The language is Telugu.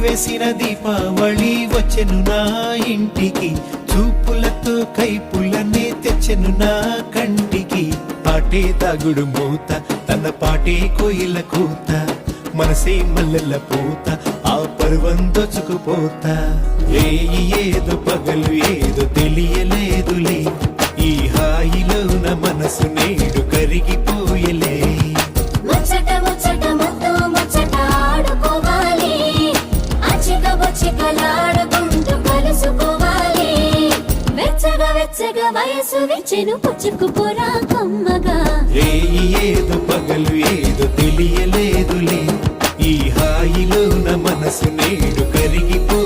వేసిన దీపావళి వచ్చెను నా ఇంటికి, చూపులతో కైపులనే తెచ్చెను నా కంటికి. పాటే దాగుడు మూత, తన పాటే కోయిల కూత, మనసే మల్లెల పూత, ఆ పర్వం దోచుకుపోతా. ఏదో పగలు ఏదో తెలియలేదులే, ఈ హాయిలోన మనసు నేడు కరిగిపోయలే. ముచ్చట ముచ్చట ముద్దు ముచ్చట ఆడుకోవాలి, అచిక బొచ్చికలాడుకుంటూ కలుసుకోవాలి. వెచ్చగా వెచ్చగా వయసు విచ్చెను పుచ్చుకుపోరా కమ్మగా. ఏదో పగలు ఏదో తెలియలేదులే, ఈ హాయిలోన మనసు నేడు కరిగిపో